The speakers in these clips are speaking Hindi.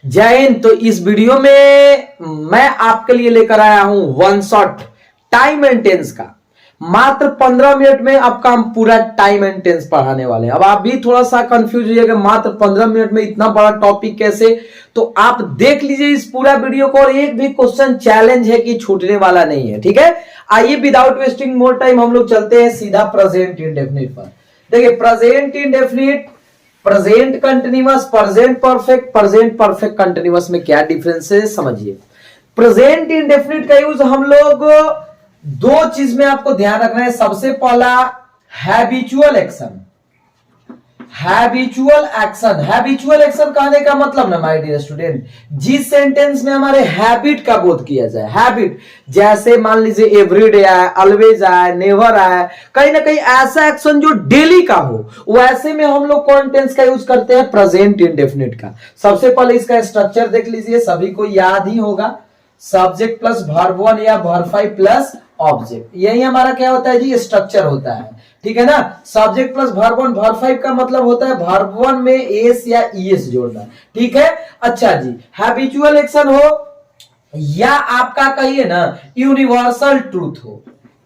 जय हिंद। तो इस वीडियो में मैं आपके लिए लेकर आया हूं one shot time and tense का। मात्र 15 मिनट में आपका हम पूरा टाइम एंड टेंस पढ़ाने वाले हैं। अब आप भी थोड़ा सा कंफ्यूज होइएगा, मात्र 15 मिनट में इतना बड़ा टॉपिक कैसे। तो आप देख लीजिए इस पूरा वीडियो को, और एक भी क्वेश्चन चैलेंज है कि छूटने वाला नहीं है। ठीक है, आइए विदाउट वेस्टिंग मोर टाइम हम लोग चलते हैं सीधा प्रेजेंट इंडेफिनिट पर। देखिए present indefinite, present continuous, present perfect continuous में क्या डिफरेंस है समझिए। प्रेजेंट इंडेफिनिट का यूज हम लोग दो चीज में आपको ध्यान रखना है। सबसे पहला हैबिचुअल एक्शन। हैबिचुअल एक्शन कहने का मतलब ना माय डियर स्टूडेंट, जिस सेंटेंस में हमारे हैबिट का बोध किया जाए। हैबिट जैसे मान लीजिए एवरीडे आए, ऑलवेज आए, नेवर आए, कहीं ना कहीं ऐसा एक्शन जो डेली का हो, वैसे में हम लोग कौन टेंस का यूज करते हैं? प्रेजेंट इंडेफिनिट का। सबसे पहले इसका स्ट्रक्चर देख लीजिए, सभी को याद ही होगा। सब्जेक्ट प्लस वर्ब वन या वर्ब फाइव प्लस ऑब्जेक्ट, यही हमारा क्या होता है जी? स्ट्रक्चर होता है। ठीक है ना। Subject plus verb one, verb five का मतलब होता है वर्ब वन में एस या ईएस जोड़ना। ठीक है। अच्छा जी, हैबिचुअल एक्शन हो या आपका कहिए ना यूनिवर्सल ट्रूथ हो,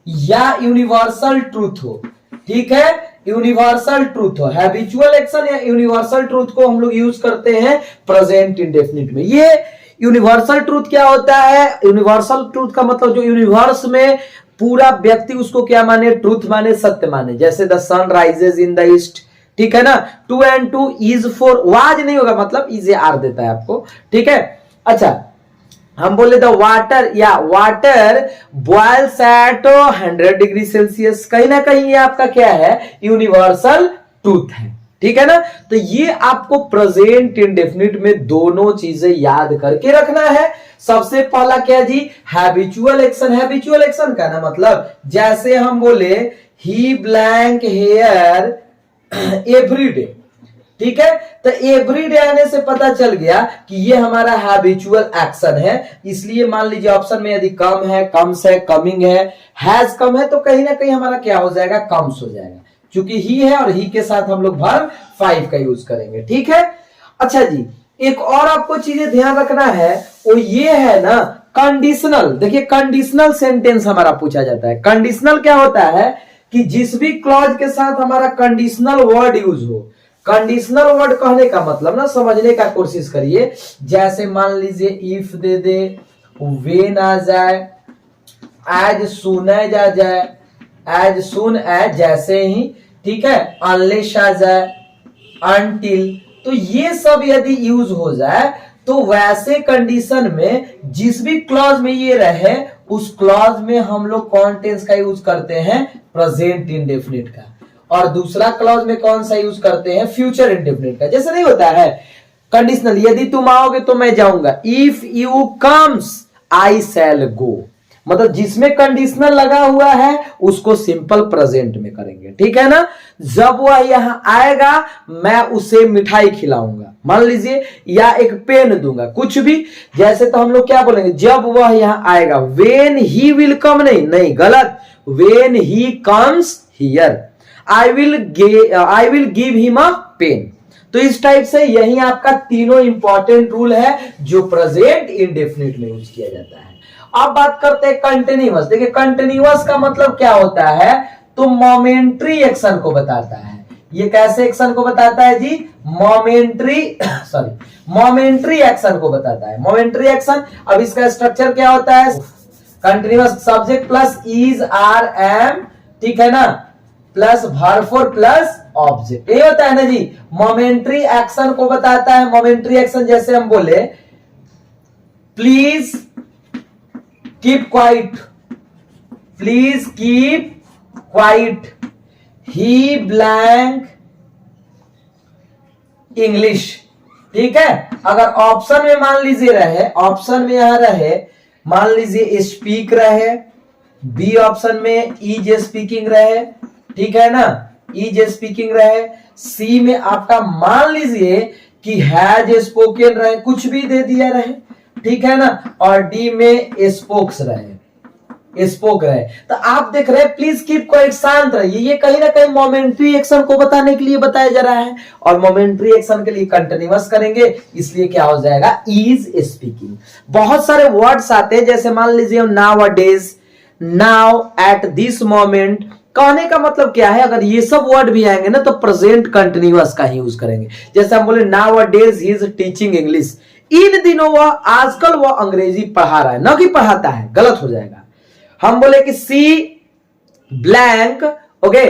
या यूनिवर्सल ट्रूथ हो। ठीक है, यूनिवर्सल ट्रूथ हो, हैबिचुअल एक्शन या यूनिवर्सल ट्रूथ को हम लोग यूज करते हैं प्रेजेंट इंडेफिनिट में। ये यूनिवर्सल ट्रूथ क्या होता है? यूनिवर्सल ट्रूथ का मतलब जो यूनिवर्स में पूरा व्यक्ति उसको क्या माने? ट्रूथ माने, सत्य माने। जैसे the sun rises in the east. ठीक है ना। 2 and 2 is 4, वाज नहीं होगा, मतलब इज आर देता है आपको। ठीक है। अच्छा, हम बोले द वाटर या water boils at 100 degree Celsius, कहीं ना कहीं ये आपका क्या है? यूनिवर्सल ट्रूथ है। ठीक है ना। तो ये आपको प्रेजेंट इंडेफिनिट में दोनों चीजें याद करके रखना है। सबसे पहला क्या जी? Habitual action. हैबिचुअल एक्शन का ना मतलब जैसे हम बोले ही ब्लैंक हेयर एवरीडे। ठीक है, तो एवरीडे आने से पता चल गया कि ये हमारा हैबिचुअल एक्शन है। इसलिए मान लीजिए ऑप्शन में यदि कम है, कम्स है, कमिंग है, हैज कम है, तो कहीं ना कहीं हमारा क्या हो जाएगा? कम्स हो जाएगा, क्योंकि ही है और ही के साथ हम लोग वर्ब फाइव का यूज करेंगे। ठीक है। अच्छा जी, एक और आपको चीजें ध्यान रखना है, वो ये है ना कंडीशनल। देखिए कंडीशनल सेंटेंस हमारा पूछा जाता है। कंडीशनल क्या होता है कि जिस भी क्लॉज के साथ हमारा कंडीशनल वर्ड यूज हो। कंडीशनल वर्ड कहने का मतलब ना समझने का कोशिश करिए। जैसे मान लीजिए इफ दे दे, व्हेन आ जाए, एज सुन एज आ जाए, एज सुन एज जैसे ही। ठीक है, अनलेस आ जाए, अनटिल, तो ये सब यदि यूज हो जाए तो वैसे कंडीशन में जिस भी क्लॉज में ये रहे उस क्लॉज में हम लोग कौन टेंस का यूज करते हैं? प्रेजेंट इंडेफिनिट का। और दूसरा क्लॉज में कौन सा यूज करते हैं? फ्यूचर इंडेफिनिट का। जैसे नहीं होता है कंडीशनल, यदि तुम आओगे तो मैं जाऊंगा, इफ यू कम्स आई शैल गो, मतलब जिसमें कंडीशनल लगा हुआ है उसको सिंपल प्रेजेंट में करेंगे। ठीक है ना। जब वह यहां आएगा मैं उसे मिठाई खिलाऊंगा, मान लीजिए, या एक पेन दूंगा, कुछ भी। जैसे तो हम लोग क्या बोलेंगे? जब वह यहां आएगा। वेन ही विल कम नहीं, गलत। When he comes here I will give him a pen. तो इस टाइप से यही आपका तीनों इंपॉर्टेंट रूल है जो प्रेजेंट इंडेफिनिट में यूज किया जाता है। अब बात करते हैं कंटिन्यूअस। देखिए कंटिन्यूअस का मतलब क्या होता है? तो मोमेंट्री एक्शन को बताता है। ये कैसे एक्शन को बताता है जी? मोमेंट्री एक्शन को बताता है। मोमेंट्री एक्शन, अब इसका स्ट्रक्चर क्या होता है? Continuous subject plus is are am, ठीक है ना, plus verb four plus object, ये होता है ना जी। मोमेंट्री एक्शन को बताता है। मोमेंट्री एक्शन जैसे हम बोले please keep quiet, please keep quiet, he blank English. ठीक है। अगर ऑप्शन में मान लीजिए रहे, ऑप्शन में यहां रहे, मान लीजिए स्पीक रहे, बी ऑप्शन में इज स्पीकिंग रहे, ठीक है ना, इज स्पीकिंग रहे, सी में आपका मान लीजिए कि हैज स्पोकन रहे, कुछ भी दे दिया रहे, ठीक है ना, और डी में स्पोक्स रहे, स्पोक रहे। तो आप देख रहे हैं प्लीज कीप क्वाइट, शांत रहिए, ये कहीं ना कहीं मोमेंट्री एक्शन को बताने के लिए बताया जा रहा है और मोमेंट्री एक्शन के लिए कंटिन्यूअस करेंगे, इसलिए क्या हो जाएगा इज स्पीकिंग। बहुत सारे वर्ड्स आते हैं जैसे मान लीजिए now a days, now, at this moment, कहने का मतलब क्या है, अगर ये सब वर्ड भी आएंगे ना तो प्रेजेंट कंटिन्यूअस का ही यूज करेंगे। जैसे हम बोले nowadays he is teaching English, इन दिनों वह, आजकल वह अंग्रेजी पढ़ा रहा है, ना कि पढ़ाता है, गलत हो जाएगा। हम बोले कि see blank, okay,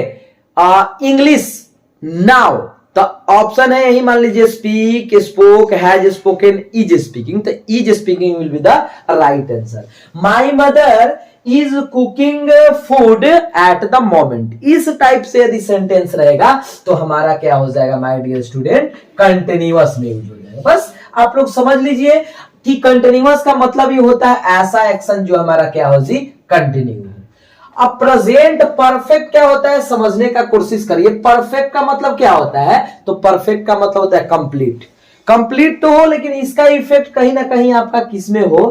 English now, तो ऑप्शन है यही, मान लीजिए speak, spoke, has spoken, is speaking, तो is speaking will be the right answer. My mother is cooking food at the moment, इस टाइप से यदि सेंटेंस रहेगा तो हमारा क्या हो जाएगा माय डियर स्टूडेंट, कंटिन्यूअस में यूज हो जाएगा। बस आप लोग समझ लीजिए कि कंटिन्यूअस का मतलब ही होता है ऐसा एक्शन जो हमारा क्या हो जी, कंटिन्यू है। अब प्रेजेंट परफेक्ट क्या होता है समझने का कोशिश करिए। परफेक्ट का मतलब क्या होता है, तो परफेक्ट का मतलब होता है कंप्लीट। कंप्लीट तो हो लेकिन इसका इफेक्ट कहीं ना कहीं आपका किस में हो,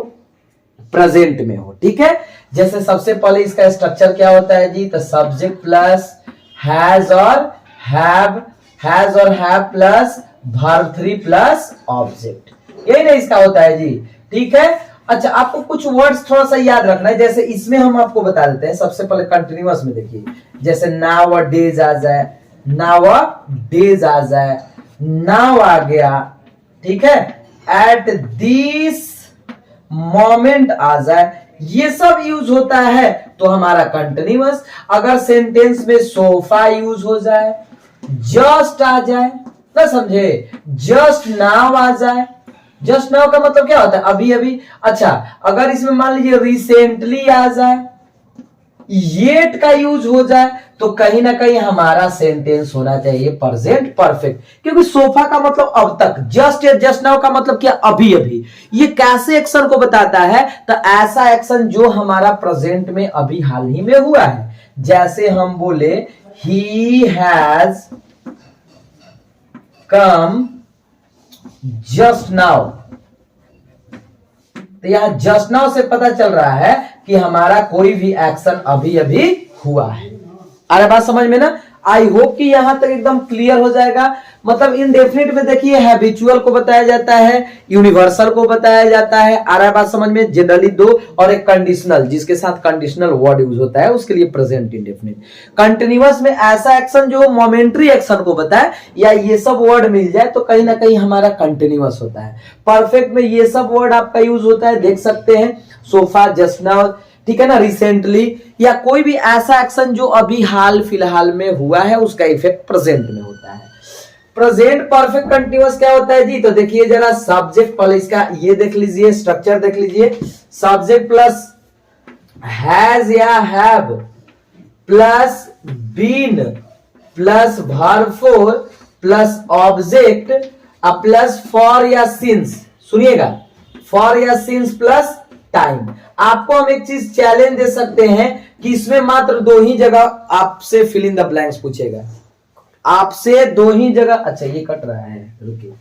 प्रेजेंट में हो, ठीक है। जैसे सबसे पहले इसका स्ट्रक्चर क्या होता है जी, तो सब्जेक्ट प्लस हैज और हैव, हैज और have plus verb 3 plus object, यही ना इसका होता है जी, ठीक है। अच्छा, आपको कुछ वर्ड्स थोड़ा सा याद रखना है, जैसे इसमें हम आपको बता देते हैं। सबसे पहले कंटिन्यूअस में देखिए, जैसे नाउ अ डेज आ जाए, नाउ अ डेज आ जाए, नाउ आ गया, ठीक है, एट दिस मोमेंट आ जाए, ये सब यूज होता है तो हमारा कंटिन्यूअस। अगर सेंटेंस में सोफा यूज हो जाए, जस्ट आ जाए, ना समझे, जस्ट नाउ आ जाए, जस्ट नाउ का मतलब क्या होता है, अभी अभी। अच्छा, अगर इसमें मान लीजिए रिसेंटली आ जाए, येट का यूज हो जाए, तो कहीं ना कहीं हमारा सेंटेंस होना चाहिए प्रेजेंट परफेक्ट, क्योंकि सोफा का मतलब अब तक, जस्ट या जस्ट नाउ का मतलब क्या, अभी अभी। ये कैसे एक्शन को बताता है, तो ऐसा एक्शन जो हमारा प्रेजेंट में अभी हाल ही में हुआ है। जैसे हम बोले he has come just now, तो यहां जस्ट नाउ से पता चल रहा है कि हमारा कोई भी एक्शन अभी अभी हुआ है। अरे बात समझ में ना, आई होप कि यहां तक एकदम क्लियर हो जाएगा। मतलब इनडेफिनिट में देखिए हैबिचुअल को बताया जाता है, यूनिवर्सल को बताया जाता है, आ रहा है बात समझ में, जनरली दो, और एक कंडीशनल जिसके साथ कंडीशनल वर्ड यूज होता है उसके लिए प्रेजेंट इंडेफिनिट। कंटिन्यूअस में ऐसा एक्शन जो मोमेंट्री एक्शन को बताए या ये सब वर्ड मिल जाए तो कहीं ना कहीं हमारा कंटिन्यूअस होता है। परफेक्ट में ये सब वर्ड आपका यूज होता है, देख सकते हैं, सोफा, जस्ट नाउ, ठीक है ना, रिसेंटली, या कोई भी ऐसा एक्शन जो अभी हाल फिलहाल में हुआ है उसका इफेक्ट प्रेजेंट में होता है। प्रेजेंट परफेक्ट कंटिन्यूअस क्या होता है जी, तो देखिए जरा, सब्जेक्ट पहले इसका ये देख लीजिए, स्ट्रक्चर देख लीजिए, सब्जेक्ट प्लस हैज या have plus been plus verb 4 plus object plus for या सिंस, सुनिएगा, फॉर या सिंस प्लस टाइम। आपको हम एक चीज चैलेंज दे सकते हैं कि इसमें मात्र 2 ही जगह आपसे फिल इन द ब्लैंक्स पूछेगा, आपसे 2 ही जगह। अच्छा ये कट रहा है, रुकिए,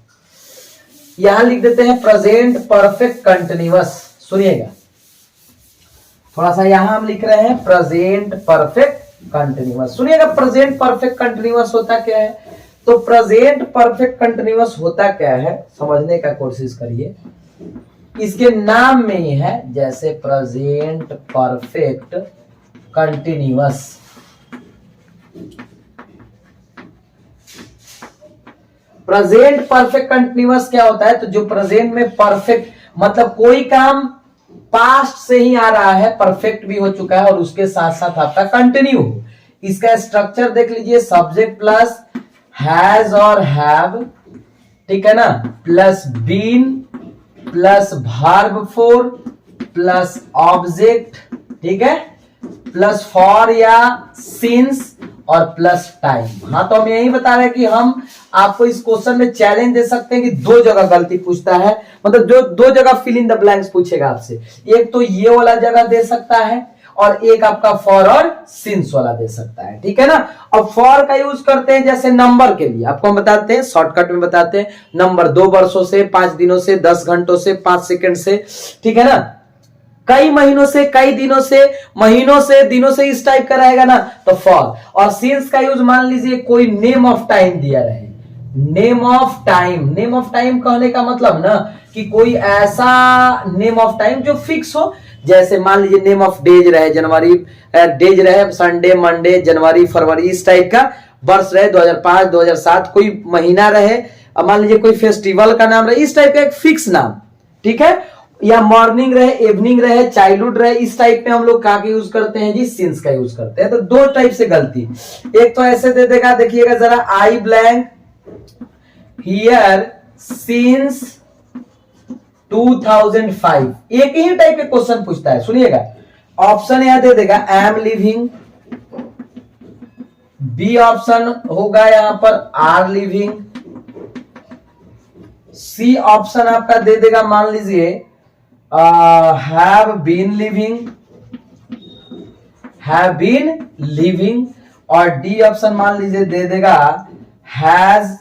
यहां लिख देते हैं प्रेजेंट परफेक्ट कंटिन्यूअस, सुनिएगा थोड़ा सा, यहां हम लिख रहे हैं प्रेजेंट परफेक्ट कंटिन्यूअस, सुनिएगा। प्रेजेंट परफेक्ट कंटिन्यूअस होता क्या है, तो प्रेजेंट परफेक्ट कंटिन्यूअस होता क्या है समझने का कोशिश करिए। इसके नाम में ही है, जैसे present perfect continuous, present perfect continuous क्या होता है, तो जो प्रेजेंट में परफेक्ट मतलब कोई काम पास्ट से ही आ रहा है, परफेक्ट भी हो चुका है और उसके साथ साथ आपका कंटिन्यू हो। इसका स्ट्रक्चर देख लीजिए, सब्जेक्ट प्लस हैज और हैव, ठीक है ना, plus been plus verb 4 plus object, ठीक है, प्लस फॉर या सिंस और प्लस टाइम। हाँ, तो हम यही बता रहे हैं कि हम आपको इस क्वेश्चन में चैलेंज दे सकते हैं कि 2 जगह गलती पूछता है, मतलब जो 2 जगह फिल इन द ब्लैंक्स पूछेगा आपसे, एक तो ये वाला जगह दे सकता है और एक आपका फॉर और सिंस वाला दे सकता है, ठीक है ना। अब फॉर का यूज करते हैं जैसे नंबर के लिए, आपको हम बताते हैं, शॉर्टकट में बताते हैं, नंबर 2 वर्षों से, 5 दिनों से, 10 घंटों से, 5 सेकंड से, ठीक है ना। कई महीनों से, कई दिनों से, महीनों से, दिनों से इस टाइप का रहेगा ना तो फॉर। और सिंस का यूज मान लीजिए कोई नेम ऑफ टाइम दिया रहे, name of time. Name of time कहने का मतलब ना कि कोई ऐसा नेम ऑफ टाइम जो फिक्स हो, जैसे मान लीजिए नेम ऑफ डेज रहे, जनवरी डेज रहे, संडे, मंडे, जनवरी, फरवरी, इस टाइप का। वर्ष रहे 2005, 2007, कोई महीना रहे, मान लीजिए कोई फेस्टिवल का नाम रहे, इस टाइप का एक फिक्स नाम, ठीक है। या मॉर्निंग रहे, इवनिंग रहे, चाइल्डहुड रहे, इस टाइप में हम लोग का यूज करते हैं जी, सिंस का यूज करते हैं। तो दो टाइप से गलती, एक तो ऐसे दे देगा, देखिएगा जरा, आई ब्लैंक हियर सिंस 2005, एक ही टाइप के क्वेश्चन पूछता है, सुनिएगा। ऑप्शन यहां दे देगा I am living, B option होगा यहां पर आर लिविंग, सी ऑप्शन आपका दे देगा मान लीजिए हैव बीन लिविंग, और डी ऑप्शन मान लीजिए दे देगा हैज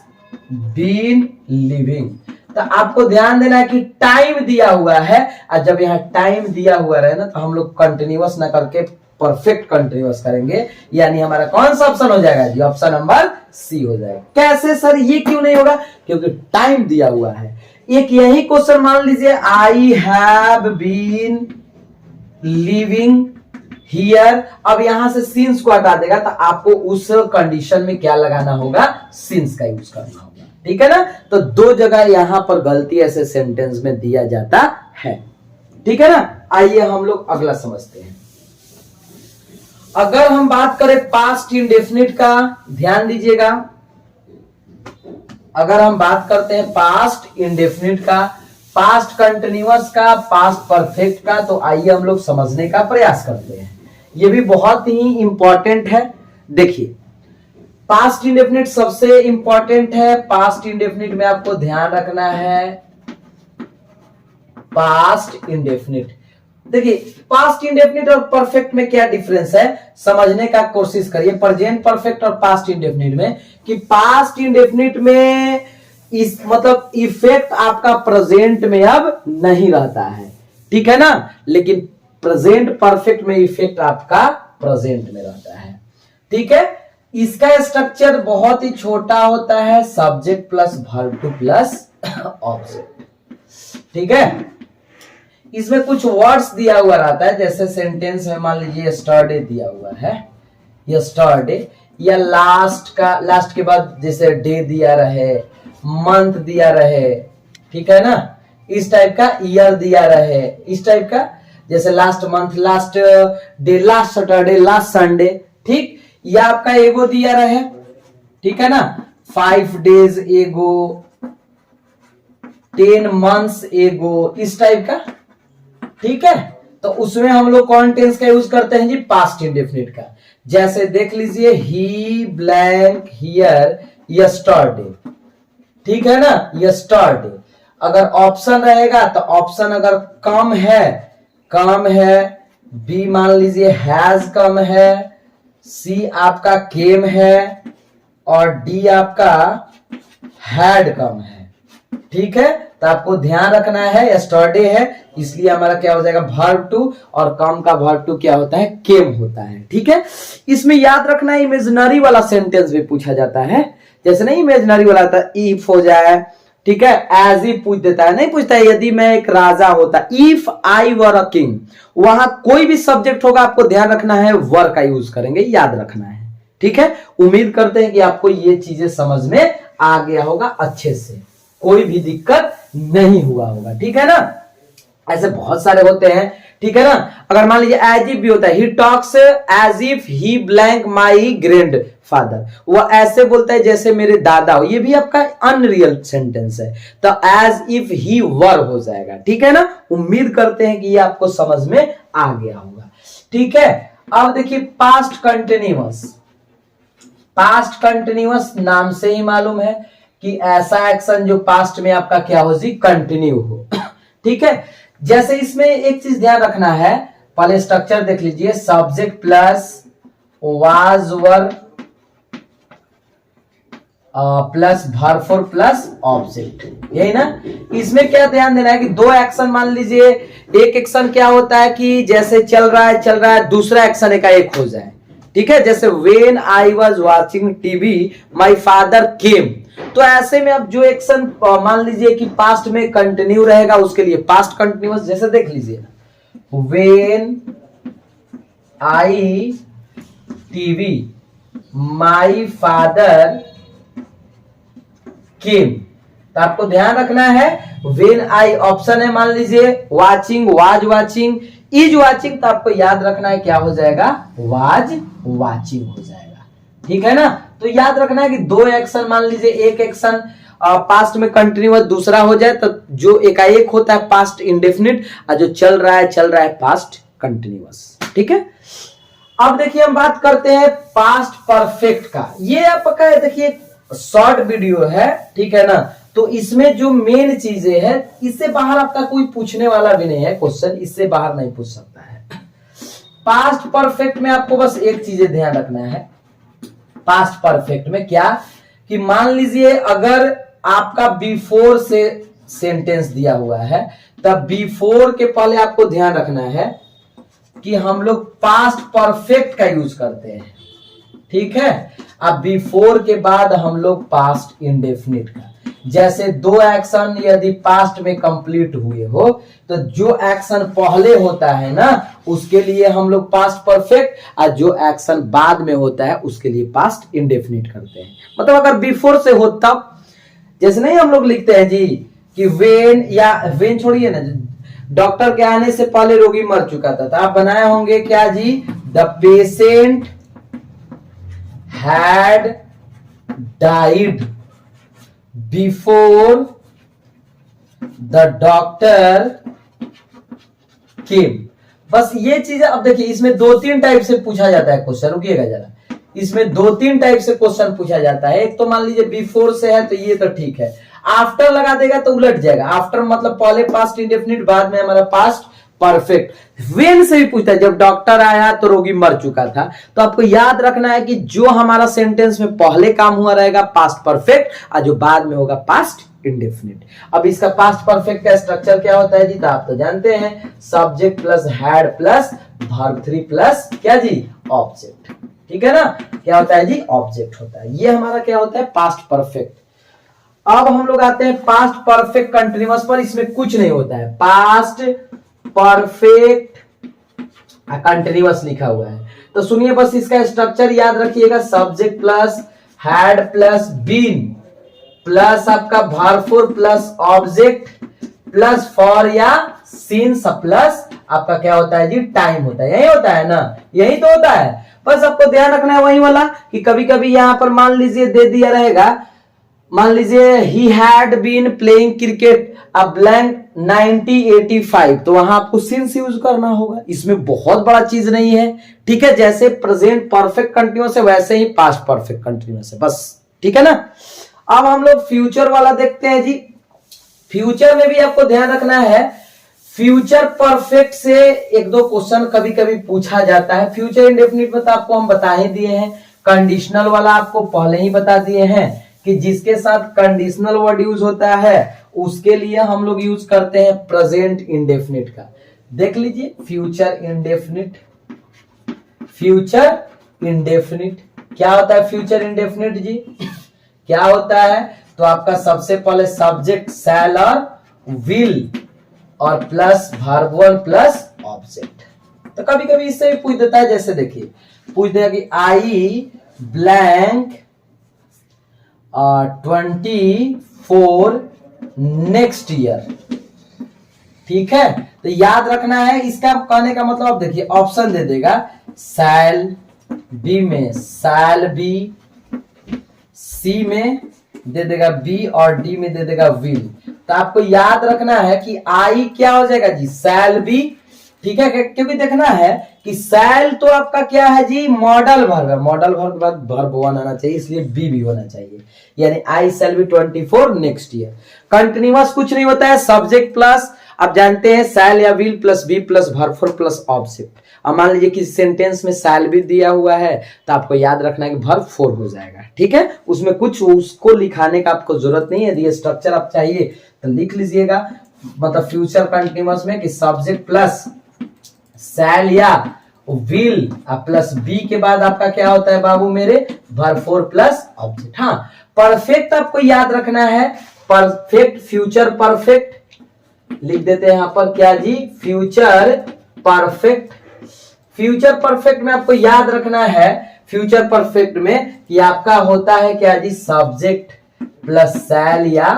बीन लिविंग। तो आपको ध्यान देना है कि टाइम दिया हुआ है, और जब यहाँ टाइम दिया हुआ रहे ना तो हम लोग कंटिन्यूअस ना करके परफेक्ट कंटिन्यूअस करेंगे, यानी हमारा कौन सा ऑप्शन हो जाएगा जी, ऑप्शन नंबर सी हो जाएगा। कैसे सर, ये क्यों नहीं होगा, क्योंकि टाइम दिया हुआ है। एक यही क्वेश्चन मान लीजिए I have been living here, अब यहां से सिंस को हटा देगा, तो आपको उस कंडीशन में क्या लगाना होगा, सिंस का यूज करना होगा, ठीक है ना। तो दो जगह यहां पर गलती ऐसे सेंटेंस में दिया जाता है, ठीक है ना। आइए हम लोग अगला समझते हैं। अगर हम बात करें पास्ट इंडेफिनिट का, ध्यान दीजिएगा, अगर हम बात करते हैं पास्ट इंडेफिनिट का, पास्ट कंटिन्यूअस का, पास्ट परफेक्ट का, तो आइए हम लोग समझने का प्रयास करते हैं। ये भी बहुत ही इंपॉर्टेंट है। देखिए, पास्ट इंडेफिनिट सबसे इंपॉर्टेंट है। पास्ट इंडेफिनिट में आपको ध्यान रखना है पास्ट इंडेफिनिट। देखिए, पास्ट इंडेफिनिट और परफेक्ट में क्या डिफरेंस है, समझने का कोशिश करिए। प्रेजेंट परफेक्ट और पास्ट इंडेफिनिट में, कि पास्ट इंडेफिनिट में इस मतलब इफेक्ट आपका प्रेजेंट में अब नहीं रहता है, ठीक है ना, लेकिन प्रेजेंट परफेक्ट में इफेक्ट आपका प्रेजेंट में रहता है, ठीक है। इसका स्ट्रक्चर बहुत ही छोटा होता है, subject plus verb two plus object, ठीक है। इसमें कुछ वर्ड्स दिया हुआ रहता है, जैसे सेंटेंस में मान लीजिए यस्टरडे दिया हुआ है, यस्टरडे, या लास्ट के बाद जैसे डे दिया रहे, मंथ दिया रहे, ठीक है ना, इस टाइप का, ईयर दिया रहे, इस टाइप का, जैसे last month, last day, last Saturday, last Sunday, ठीक। या आपका एगो दिया रहे, ठीक है ना, 5 days एगो, 10 months एगो, इस टाइप का, ठीक है। तो उसमें हम लोग कौन टेंस का यूज करते हैं जी, पास्ट इंडेफिनिट का। जैसे देख लीजिए, ही ब्लैंक हियर यस्टरडे, ठीक है ना, यस्टरडे। अगर ऑप्शन रहेगा तो ऑप्शन अगर कम है, बी मान लीजिए हैज कम है, सी आपका केम है, और डी आपका हैड कम है, ठीक है। तो आपको ध्यान रखना है, यस्टरडे है इसलिए हमारा क्या हो जाएगा, वर्ब टू, और कम का वर्ब टू क्या होता है, केम होता है, ठीक है। इसमें याद रखना है, इमेजिनरी वाला सेंटेंस भी पूछा जाता है, जैसे नहीं इमेजिनरी वाला था, इफ हो जाए, ठीक है, एज इफ पूछ देता है, नहीं पूछता है यदि मैं एक राजा होता, if I were a king, वहां कोई भी सब्जेक्ट होगा आपको ध्यान रखना है, वर का यूज करेंगे, याद रखना है, ठीक है। उम्मीद करते हैं कि आपको ये चीजें समझ में आ गया होगा अच्छे से, कोई भी दिक्कत नहीं हुआ होगा, ठीक है ना। ऐसे बहुत सारे होते हैं, ठीक है ना। अगर मान लीजिए एज इफ भी होता है, he talks as if he blank my grandfather, वो ऐसे बोलता है जैसे मेरे दादा हो, ये भी आपका अनरियल सेंटेंस है, तो एज इफ ही वर हो जाएगा, ठीक है ना। उम्मीद करते हैं कि ये आपको समझ में आ गया होगा, ठीक है। अब देखिए पास्ट कंटिन्यूअस, पास्ट कंटिन्यूअस नाम से ही मालूम है कि ऐसा एक्शन जो पास्ट में आपका क्या हो जी, कंटिन्यू हो, ठीक है। जैसे इसमें एक चीज ध्यान रखना है, पहले स्ट्रक्चर देख लीजिए, subject plus was were plus verb four plus object, यही ना। इसमें क्या ध्यान देना है कि दो एक्शन, मान लीजिए एक एक्शन क्या होता है कि जैसे चल रहा है दूसरा एक्शन एकाएक हो जाए, ठीक है। जैसे when I was watching TV my father came, तो ऐसे में अब जो एक्शन मान लीजिए कि पास्ट में कंटिन्यू रहेगा, उसके लिए पास्ट कंटिन्यूअस, जैसे देख लीजिए when I TV my father came, तो आपको ध्यान रखना है व्हेन आई ऑप्शन है, मान लीजिए watching, was watching, is watching, तो आपको याद रखना है क्या हो जाएगा, वाज वाचिंग हो जाएगा, ठीक है ना। तो याद रखना है कि दो एक्शन, मान लीजिए एक एक्शन पास्ट में कंटिन्यूअस, दूसरा हो जाए तो जो एकाएक होता है पास्ट इंडेफिनिट, और जो चल रहा है पास्ट कंटिन्यूअस, ठीक है। अब देखिए हम बात करते हैं पास्ट परफेक्ट का। ये आपका देखिए शॉर्ट वीडियो है, ठीक है ना। तो इसमें जो मेन चीजें हैं, इससे बाहर आपका कोई पूछने वाला भी नहीं है क्वेश्चन, इससे बाहर नहीं पूछ सकता है। पास्ट परफेक्ट में आपको बस एक चीजें ध्यान रखना है। पास्ट परफेक्ट में क्या, कि मान लीजिए अगर आपका बिफोर से सेंटेंस दिया हुआ है, तब बिफोर के पहले आपको ध्यान रखना है कि हम लोग पास्ट परफेक्ट का यूज करते हैं, ठीक है। अब बिफोर के बाद हम लोग पास्ट इंडेफिनिट का, जैसे दो एक्शन यदि पास्ट में कंप्लीट हुए हो, तो जो एक्शन पहले होता है ना उसके लिए हम लोग पास्ट परफेक्ट, और जो एक्शन बाद में होता है उसके लिए पास्ट इंडेफिनिट करते हैं। मतलब अगर बिफोर से हो तब, जैसे नहीं हम लोग लिखते हैं जी कि वेन, या वेन छोड़िए ना, डॉक्टर के आने से पहले रोगी मर चुका था, तो आप बनाए होंगे क्या जी, the patient had died before the doctor came। बस ये चीज। अब देखिए इसमें दो तीन टाइप से पूछा जाता है क्वेश्चन, रुकिएगा जरा, इसमें दो तीन टाइप से क्वेश्चन पूछा जाता है। एक तो मान लीजिए बिफोर से है तो ये तो ठीक है, आफ्टर लगा देगा तो उलट जाएगा। आफ्टर मतलब पहले पास्ट इंडेफिनिट, बाद में हमारा पास्ट परफेक्ट। वेन से भी पूछता है, जब डॉक्टर आया तो रोगी मर चुका था, तो आपको याद रखना है कि जो हमारा सेंटेंस में पहले काम हुआ रहेगा पास्ट परफेक्ट, और जो बाद में होगा पास्ट इंडेफिनिट। अब इसका पास्ट परफेक्ट का स्ट्रक्चर क्या होता है जी, तो आप तो जानते हैं, subject plus had plus verb three plus क्या जी, ऑब्जेक्ट, ठीक है ना। क्या होता है जी, ऑब्जेक्ट होता है। ये हमारा क्या होता है, पास्ट परफेक्ट। अब हम लोग आते हैं पास्ट परफेक्ट कंटिन्यूअस पर। इसमें कुछ नहीं होता है, पास्ट परफेक्ट कंटिन्यूअस लिखा हुआ है। तो सुनिए बस इसका स्ट्रक्चर याद रखिएगा, subject plus had plus been plus आपका verb four plus object plus for या सिंस प्लस आपका क्या होता है जी, टाइम होता है। यही होता है ना, यही तो होता है। बस आपको ध्यान रखना है वही वाला, कि कभी कभी यहां पर मान लीजिए दे दिया रहेगा, मान लीजिए he had been playing cricket a blank 1985, तो वहां आपको सिंस यूज करना होगा। इसमें बहुत बड़ा चीज नहीं है, ठीक है। जैसे प्रेजेंट परफेक्ट कंटिन्यूअस है वैसे ही पास्ट परफेक्ट कंटिन्यूअस है, बस, ठीक है ना। अब हम लोग फ्यूचर वाला देखते हैं जी। फ्यूचर में भी आपको ध्यान रखना है, फ्यूचर परफेक्ट से एक दो क्वेश्चन कभी कभी पूछा जाता है। फ्यूचर इंडेफिनिट में तो आपको हम बता ही दिए हैं, कंडीशनल वाला आपको पहले ही बता दिए हैं कि जिसके साथ कंडीशनल वर्ड यूज होता है उसके लिए हम लोग यूज करते हैं प्रेजेंट इंडेफिनिट का। देख लीजिए फ्यूचर इंडेफिनिट, फ्यूचर इंडेफिनिट क्या होता है, फ्यूचर इंडेफिनिट जी क्या होता है, तो आपका सबसे पहले सब्जेक्ट शैल और विल और plus verb one plus object. तो कभी कभी इससे भी पूछ देता है, जैसे देखिए पूछ देगा कि आई ब्लैंक 24 नेक्स्ट ईयर, ठीक है। तो याद रखना है, इसका कहने का मतलब आप देखिए ऑप्शन दे देगा, शैल बी में शैल बी, सी में दे देगा बी और डी में दे देगा विल। तो आपको याद रखना है कि आई क्या हो जाएगा जी, शैल बी, ठीक है। क्योंकि देखना है कि शैल तो आपका क्या है जी, मॉडल वर्ब है, मॉडल वर्ब के बाद वर्ब वन आना चाहिए, इसलिए बी भी होना चाहिए, यानी I shall be 24 next year. Continuous कुछ नहीं होता है, सब्जेक्ट प्लस आप जानते हैं शैल या will plus be plus verb four plus object. अब मान लीजिए किसी सेंटेंस में शैल भी दिया हुआ है तो आपको याद रखना है कि वर्ब फोर हो जाएगा, ठीक है। उसमें कुछ उसको लिखाने का आपको जरूरत नहीं है, यदि स्ट्रक्चर आप चाहिए तो लिख लीजिएगा। मतलब फ्यूचर कंटिन्यूअस में कि सब्जेक्ट प्लस शैल या विल प्लस बी के बाद आपका क्या होता है बाबू मेरे, वर्ब फोर प्लस ऑब्जेक्ट। हाँ, परफेक्ट आपको याद रखना है, परफेक्ट फ्यूचर परफेक्ट लिख देते हैं यहां पर क्या जी, फ्यूचर परफेक्ट। फ्यूचर परफेक्ट में आपको याद रखना है, फ्यूचर परफेक्ट में कि आपका होता है क्या जी, सब्जेक्ट प्लस शैल या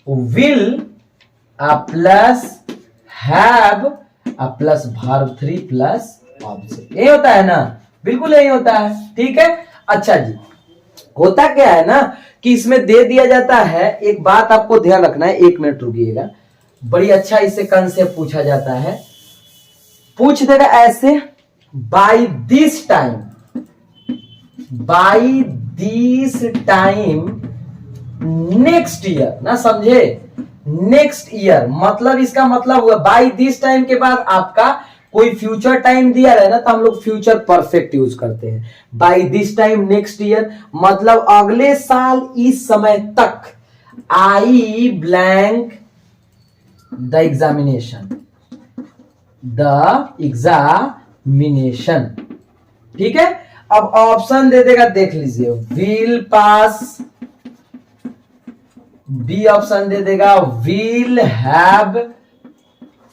will plus have plus verb three plus object. यही होता है ना, बिल्कुल यही होता है, ठीक है। अच्छा जी, होता क्या है ना कि इसमें दे दिया जाता है, एक बात आपको ध्यान रखना है, एक मिनट रुकिएगा, बड़ी अच्छा इससे कंसेप्ट पूछा जाता है। पूछ देगा ऐसे, by this time, by this time next year, ना समझे, नेक्स्ट ईयर मतलब इसका मतलब हुआ बाय दिस टाइम के बाद आपका कोई फ्यूचर टाइम दिया रहे ना तो हम लोग फ्यूचर परफेक्ट यूज करते हैं। By this time next year मतलब अगले साल इस समय तक, I blank the examination, the examination, ठीक है। अब ऑप्शन दे देगा, देख लीजिए, विल पास, बी ऑप्शन दे देगा विल हैव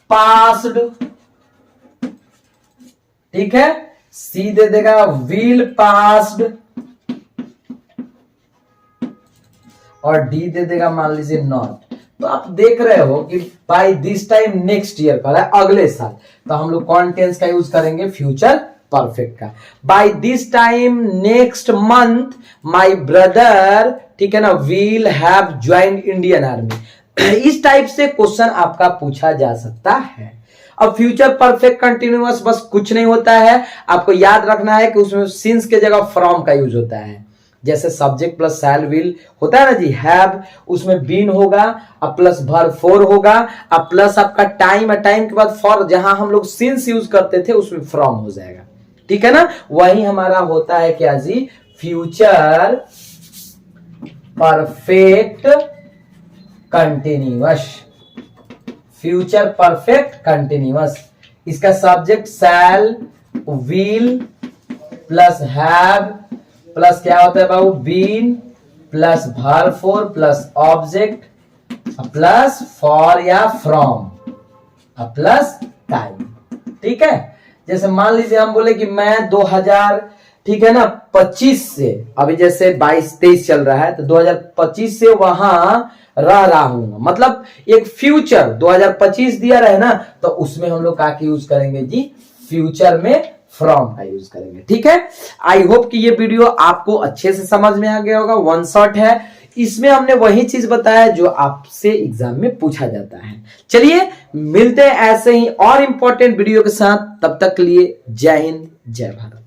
पास्ड, ठीक है। सी दे देगा विल पास्ड और डी दे देगा मान लीजिए नॉट। तो आप देख रहे हो कि by this time next year का है, अगले साल, तो हम लोग कौन टेंस का यूज करेंगे, फ्यूचर परफेक्ट का। By this time next month my brother, ठीक है ना, will have joined Indian army. इस टाइप से क्वेश्चन आपका पूछा जा सकता है। अब फ्यूचर परफेक्ट कंटिन्यूअस बस कुछ नहीं होता है, आपको याद रखना है कि उसमें सिंस के जगह फ्रॉम का यूज होता है। जैसे सब्जेक्ट प्लस शैल विल होता है ना जी, हैव, उसमें बीन होगा, अब प्लस वर्ब फोर होगा, अब प्लस आपका टाइम, टाइम के बाद फॉर, जहां हम लोग सिंस यूज करते थे उसमें फ्रॉम हो जाएगा, ठीक है ना। वही हमारा होता है क्या जी, future perfect continuous, future perfect continuous. इसका subject shall will plus have plus क्या होता है बाबू, been plus verb four plus object plus for या फ्रॉम प्लस टाइम, ठीक है। जैसे मान लीजिए हम बोले कि मैं 2000, ठीक है ना, 25 से, अभी जैसे 22-23 चल रहा है तो 2025 से वहां रह रहा हूं, मतलब एक फ्यूचर 2025 दिया रहे ना तो उसमें हम लोग क्या यूज करेंगे जी, फ्यूचर में फ्रॉम का यूज करेंगे, ठीक है। आई होप कि ये वीडियो आपको अच्छे से समझ में आ गया होगा। वन शॉट है, इसमें हमने वही चीज बताया जो आपसे एग्जाम में पूछा जाता है। चलिए मिलते हैं ऐसे ही और इंपॉर्टेंट वीडियो के साथ, तब तक के लिए जय हिंद जय भारत।